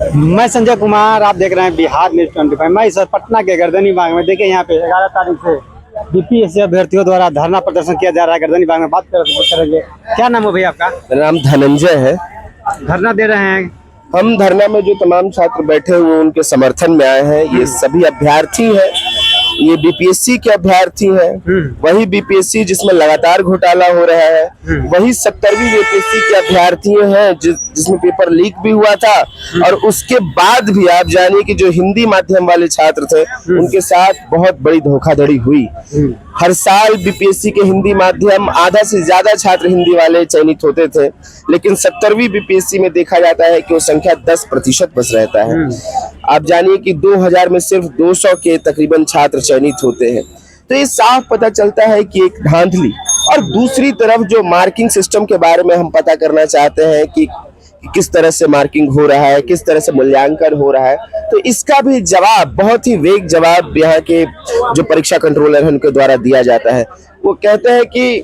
मैं संजय कुमार, आप देख रहे हैं बिहार न्यूज 25। मैं इस वक्त पटना के गर्दनी बाग में, देखिए यहाँ पे 11 तारीख से बीपीएससी अभ्यर्थियों द्वारा धरना प्रदर्शन किया जा रहा है। गर्दनी बाग में बात करेंगे। क्या नाम है भैया आपका? मेरा नाम धनंजय है। धरना दे रहे हैं हम धरना में जो तमाम छात्र बैठे हुए उनके समर्थन में आए हैं। ये सभी अभ्यर्थी हैं, ये बीपीएससी के अभ्यर्थी हैं। वही बीपीएससी जिसमें लगातार घोटाला हो रहा है, वही 70वीं बीपीएससी के अभ्यर्थी हैं जिसमें पेपर लीक भी हुआ था। और उसके बाद भी आप जानिए कि जो हिंदी माध्यम वाले छात्र थे उनके साथ बहुत बड़ी धोखाधड़ी हुई। हर साल बीपीएससी के हिंदी माध्यम आधा से ज्यादा छात्र हिंदी वाले चयनित होते थे, लेकिन 70वीं बीपीएससी में देखा जाता है कि वो संख्या 10% बस रहता है। आप जानिए कि 2000 में सिर्फ 200 के तकरीबन छात्र चयनित होते हैं। तो ये साफ पता चलता है कि एक धांधली। और दूसरी तरफ जो मार्किंग सिस्टम के बारे में हम पता करना चाहते हैं कि किस तरह से मार्किंग हो रहा है, किस तरह से मूल्यांकन हो रहा है, तो इसका भी जवाब, बहुत ही वेग जवाब यहाँ के जो परीक्षा कंट्रोलर है उनके द्वारा दिया जाता है। वो कहते हैं कि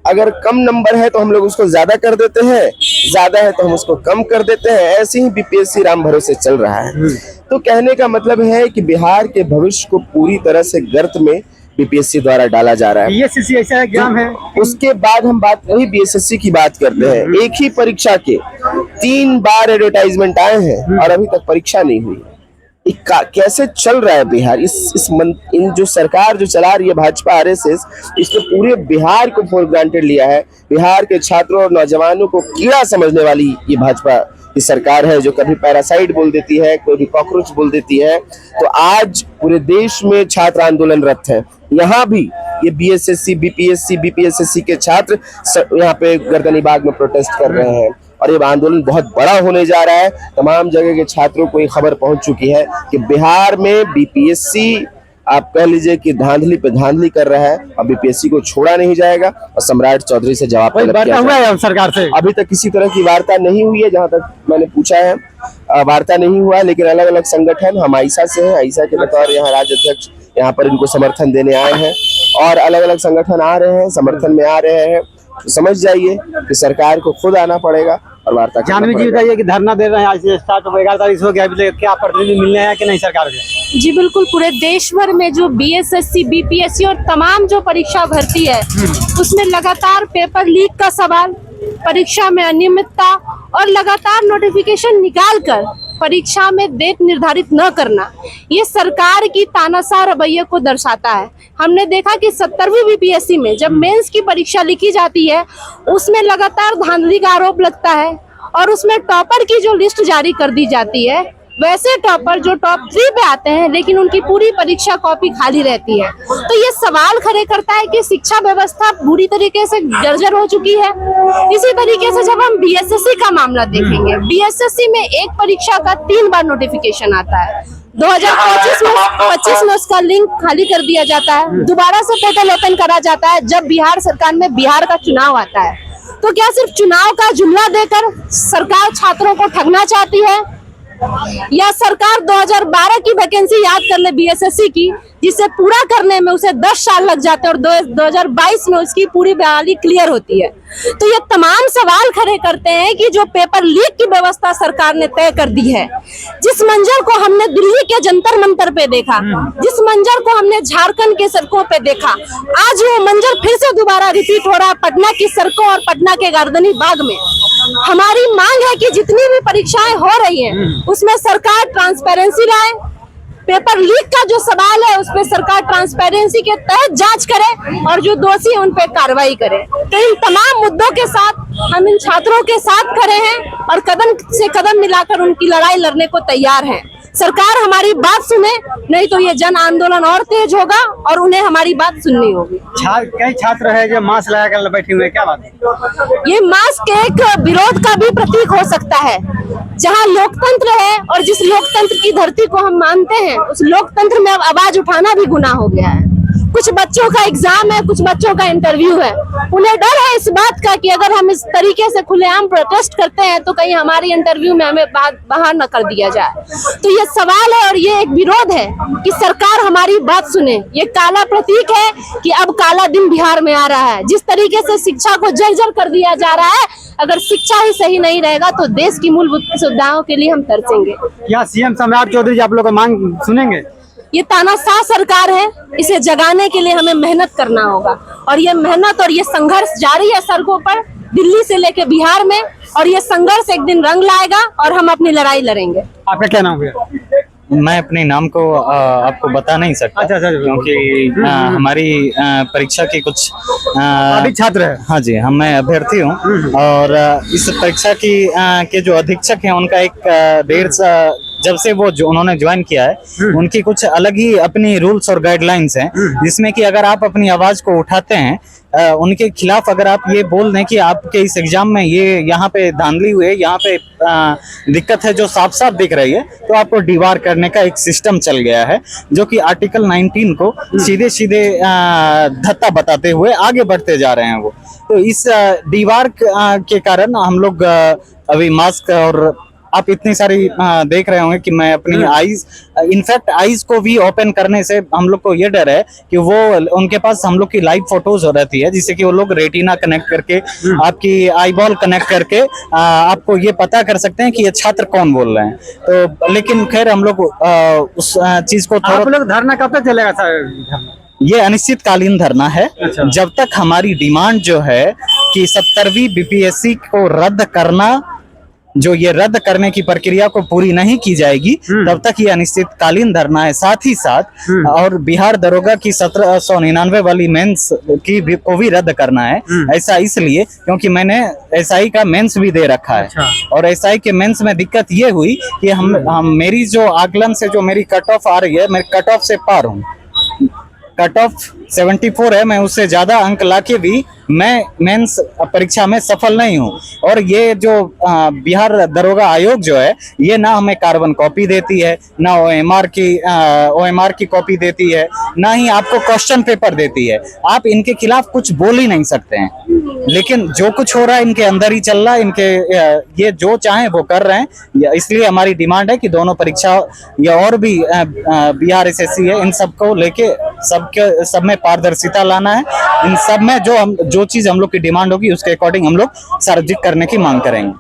अगर कम नंबर है तो हम लोग उसको ज्यादा कर देते हैं, ज्यादा है तो हम उसको कम कर देते हैं। ऐसे ही बीपीएससी राम भरोसे चल रहा है। तो कहने का मतलब है कि बिहार के भविष्य को पूरी तरह से गर्त में बीपीएससी द्वारा डाला जा रहा है। बीएसएससी ऐसा एग्जाम है। उसके बाद हम बात वही बीएसएससी की बात करते हैं। एक ही परीक्षा के 3 बार एडवर्टाइजमेंट आए हैं और अभी तक परीक्षा नहीं हुई। कैसे चल रहा है बिहार? इन जो सरकार जो चला रही है भाजपा आरएसएस, इसने पूरे बिहार को फॉर ग्रांटेड लिया है। बिहार के छात्रों और नौजवानों को कीड़ा समझने वाली ये भाजपा की सरकार है, जो कभी पैरासाइट बोल देती है, कोई भी कॉकरोच बोल देती है। तो आज पूरे देश में छात्र आंदोलनरत है। यहाँ भी ये बीएसएससी, बीपीएससी के छात्र यहाँ पे गर्दनी बाग में प्रोटेस्ट कर रहे हैं और ये आंदोलन बहुत बड़ा होने जा रहा है। तमाम जगह के छात्रों को ये खबर पहुंच चुकी है कि बिहार में बीपीएससी, आप कह लीजिए कि धांधली पे धांधली कर रहा है और बीपीएससी को छोड़ा नहीं जाएगा। और सम्राट चौधरी से जवाब वार्ता हुआ है सरकार से? अभी तक किसी तरह की वार्ता नहीं हुई है, जहां तक मैंने पूछा है वार्ता नहीं हुआ है। लेकिन अलग अलग संगठन, हम आईसा से हैं, आईसा के बतौर यहाँ राज्य अध्यक्ष यहाँ पर इनको समर्थन देने आए हैं और अलग अलग संगठन आ रहे हैं, समर्थन में आ रहे हैं। तो समझ जाइए कि सरकार को खुद आना पड़ेगा और वार्ता जानवी जी बताइए कि धरना दे रहे हैं, आज से स्टार्ट हो 11 तारीख से हो गया, अभी क्या प्रतिनिधि मिलने हैं कि नहीं सरकार के? जी बिल्कुल, पूरे देश भर में जो बीएसएससी, बीपीएससी और तमाम जो परीक्षा भर्ती है उसमें लगातार पेपर लीक का सवाल, परीक्षा में अनियमितता और लगातार नोटिफिकेशन निकालकर परीक्षा में डेट निर्धारित न करना, ये सरकार की तानाशाह रवैये को दर्शाता है। हमने देखा कि 70वीं बीपीएससी में जब मेंस की परीक्षा लिखी जाती है उसमें लगातार धांधली का आरोप लगता है और उसमें टॉपर की जो लिस्ट जारी कर दी जाती है, वैसे टॉपर जो टॉप 3 पे आते हैं लेकिन उनकी पूरी परीक्षा कॉपी खाली रहती है। तो ये सवाल खड़े करता है कि शिक्षा व्यवस्था बुरी तरीके से जर्जर हो चुकी है। इसी तरीके से जब हम बीएसएससी का मामला देखेंगे, बीएसएससी में एक परीक्षा का 3 बार नोटिफिकेशन आता है। 2025 में उसका लिंक खाली कर दिया जाता है, दोबारा से पोर्टल ओपन करा जाता है जब बिहार सरकार में बिहार का चुनाव आता है। तो क्या सिर्फ चुनाव का जुमला देकर सरकार छात्रों को ठगना चाहती है, या सरकार 2012 की वैकेंसी याद कर ले बीएसएससी की, जिसे पूरा करने में उसे 10 साल लग जाते हैं और 2022 में उसकी पूरी बहाली क्लियर होती है। तो ये तमाम सवाल खड़े करते हैं कि जो पेपर लीक की व्यवस्था सरकार ने तय कर दी है, जिस मंजर को हमने दिल्ली के जंतर मंतर पे देखा, जिस मंजर को हमने झारखंड के सड़कों पे देखा, आज वो मंजर फिर से दोबारा रिपीट हो रहा है पटना की सड़कों और पटना के गर्दनी बाग में। हमारी मांग है कि जितनी भी परीक्षाएं हो रही हैं उसमें सरकार ट्रांसपेरेंसी लाए। पेपर लीक का जो सवाल है उस पर सरकार ट्रांसपेरेंसी के तहत जांच करे और जो दोषी है उन पे कार्रवाई करे। तो इन तमाम मुद्दों के साथ हम इन छात्रों के साथ खड़े हैं और कदम से कदम मिलाकर उनकी लड़ाई लड़ने को तैयार हैं। सरकार हमारी बात सुने, नहीं तो ये जन आंदोलन और तेज होगा और उन्हें हमारी बात सुननी होगी। कई छात्र है जो मास्क लगाकर बैठे हुए हैं, क्या बात है? ये मास्क एक विरोध का भी प्रतीक हो सकता है। जहाँ लोकतंत्र है और जिस लोकतंत्र की धरती को हम मानते हैं, उस लोकतंत्र में अब आवाज उठाना भी गुनाह हो गया है। कुछ बच्चों का एग्जाम है, कुछ बच्चों का इंटरव्यू है। उन्हें डर है इस बात का कि अगर हम इस तरीके से खुलेआम प्रोटेस्ट करते हैं तो कहीं हमारी इंटरव्यू में हमें बाहर न कर दिया जाए। तो ये सवाल है और ये एक विरोध है कि सरकार हमारी बात सुने। ये काला प्रतीक है कि अब काला दिन बिहार में आ रहा है। जिस तरीके से शिक्षा को जर्जर कर दिया जा रहा है, अगर शिक्षा ही सही नहीं रहेगा तो देश की मूलभूत सुविधाओं के लिए हम तरसेंगे। क्या सीएम सम्राट चौधरी जी आप लोग का मांग सुनेंगे? ये तानाशाह सरकार है, इसे जगाने के लिए हमें मेहनत करना होगा और ये मेहनत और ये संघर्ष जारी है सड़कों पर, दिल्ली से लेके बिहार में, और ये संघर्ष एक दिन रंग लाएगा और हम अपनी लड़ाई लड़ेंगे। आपका क्या नाम है? मैं अपने नाम को आपको बता नहीं सकता। अच्छा, क्योंकि हमारी परीक्षा की कुछ अभी छात्र है। हाँ जी, मैं अभ्यर्थी हूँ और इस परीक्षा की के जो अधीक्षक हैं उनका एक जब से वो जो उन्होंने ज्वाइन किया है उनकी कुछ अलग ही अपनी रूल्स और गाइडलाइंस हैं, जिसमें कि अगर आप अपनी आवाज को उठाते हैं उनके खिलाफ, अगर आप ये बोल दें कि आपके इस एग्जाम में ये यहाँ पे धांधली हुई है, यहाँ पे दिक्कत है जो साफ साफ दिख रही है, तो आपको डीवार करने का एक सिस्टम चल गया है, जो कि आर्टिकल 19 को सीधे सीधे धत्ता बताते हुए आगे बढ़ते जा रहे हैं वो। तो इस डीवार के कारण हम लोग अभी मास्क, और आप इतनी सारी देख रहे होंगे कि मैं अपनी आईज, इनफैक्ट आईज को भी ओपन करने से हम लोग को ये डर है कि वो उनके पास हम लोग की लाइव फोटोज हो रहती है, जिससे कि वो लोग रेटिना कनेक्ट करके आपकी आईबॉल कनेक्ट करके आपको ये पता कर सकते हैं कि ये छात्र कौन बोल रहे हैं। तो लेकिन खैर हम लोग उस चीज को आप लोग धरना कब तक चलेगा सर? ये अनिश्चितकालीन धरना है। अच्छा। जब तक हमारी डिमांड जो है कि 70वीं बीपीएससी को रद्द करना, जो ये रद्द करने की प्रक्रिया को पूरी नहीं की जाएगी, तब तक ये अनिश्चितकालीन धरना है। साथ ही साथ और बिहार दरोगा की 1799 वाली मेंस की भी को भी रद्द करना है। ऐसा इसलिए क्योंकि मैंने एसआई का मेंस भी दे रखा है। अच्छा। और एसआई के मेंस में दिक्कत ये हुई कि हम मेरी जो आकलन से जो मेरी कट ऑफ आ रही है, मैं कट ऑफ से पार हूँ। कट ऑफ 74 है, मैं उससे ज्यादा अंक लाके भी मैं मेंस परीक्षा में सफल नहीं हूँ। और ये जो बिहार दरोगा आयोग जो है, ये ना हमें कार्बन कॉपी देती है, ना ओएमआर की कॉपी देती है, ना ही आपको क्वेश्चन पेपर देती है। आप इनके खिलाफ कुछ बोल ही नहीं सकते हैं। लेकिन जो कुछ हो रहा है इनके अंदर ही चल रहा है, इनके ये जो चाहे वो कर रहे हैं। इसलिए हमारी डिमांड है कि दोनों परीक्षा या और भी बिहार एसएससी है, इन सबको लेके सब में पारदर्शिता लाना है। इन सब में जो चीज हम लोग की डिमांड होगी उसके अकॉर्डिंग हम लोग सार्वजनिक करने की मांग करेंगे।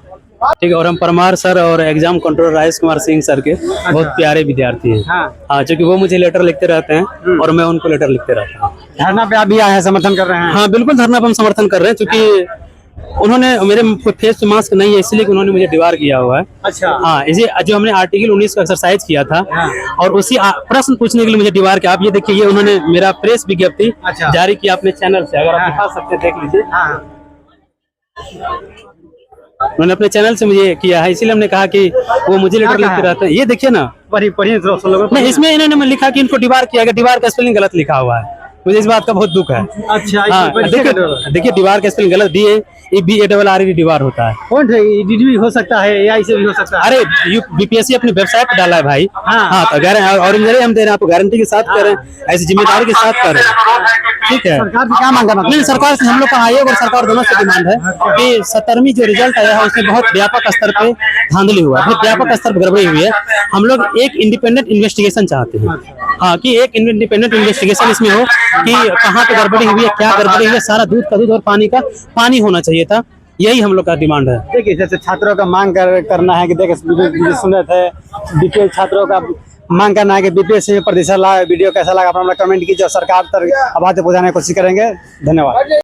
ठीक है। और हम परमार सर और exam controller Rajesh Kumar Singh sir के बहुत प्यारे विद्यार्थी हैं। हाँ, क्योंकि वो मुझे लेटर लिखते रहते हैं और मैं उनको लेटर लिखते रहता हूँ। धरना पे आप भी आए हैं, समर्थन कर रहे हैं? हाँ बिल्कुल, धरना पे हम समर्थन कर रहे हैं, क्योंकि उन्होंने मेरे फेस पे मास्क नहीं है, इसलिए कि उन्होंने मुझे दीवार किया हुआ है। अच्छा। हाँ, इसे जो हमने आर्टिकल 19 का एक्सरसाइज किया था और उसी प्रश्न पूछने के लिए मुझे दीवार के, आप ये देखिए, ये उन्होंने मेरा प्रेस विज्ञप्ति जारी किया अपने चैनल से, अगर आप दिखा सकते हैं, देख लीजिए। उन्होंने अपने चैनल से मुझे किया है, इसीलिए हमने कहा कि वो मुझे लेटर लिखते रहते हैं। ये देखिए ना, नहीं, इसमें इन्होंने लिखा कि इनको दीवार किया गया, दीवार का स्पेलिंग गलत लिखा हुआ है। मुझे इस बात का बहुत दुख है। अच्छा। हाँ, देखिए दीवार का स्पेलिंग गलत, DARR दीवार होता है। कौन सा EDD भी हो सकता है, AI से भी हो सकता है? अरे बीपीएससी अपनी वेबसाइट पे डाला है भाई। हाँ, तो और हम दे रहे हैं आपको, गारंटी के साथ कर रहे हैं, ऐसी जिम्मेदारी के साथ कर रहे हैं। ठीक है। सरकार से क्या मांगा? नहीं, सरकार से हम लोग का आयोग और सरकार दोनों से डिमांड है कि 17वीं जो रिजल्ट आया है उसमें बहुत व्यापक स्तर पे धांधली हुआ है, बहुत व्यापक स्तर पर गड़बड़ी हुई है। हम लोग एक इंडिपेंडेंट इन्वेस्टिगेशन चाहते हैं। हाँ, कि एक इंडिपेंडेंट इन्वेस्टिगेशन इसमें हो कि कहाँ पे गड़बड़ी हुई है, क्या गड़बड़ी हुई है, सारा दूध का दूध और पानी का पानी होना चाहिए था। यही हम लोग का डिमांड है। देखिए, जैसे छात्रों का मांग करना है कि देखिए सुन रहे थे, बीपीएस छात्रों का मांग करना है कि बीपीएससी में प्रतिशत ला। वीडियो कैसा लगा अपना कमेंट कीजिए और सरकार तक आवाज पहुंचाने की कोशिश करेंगे। धन्यवाद।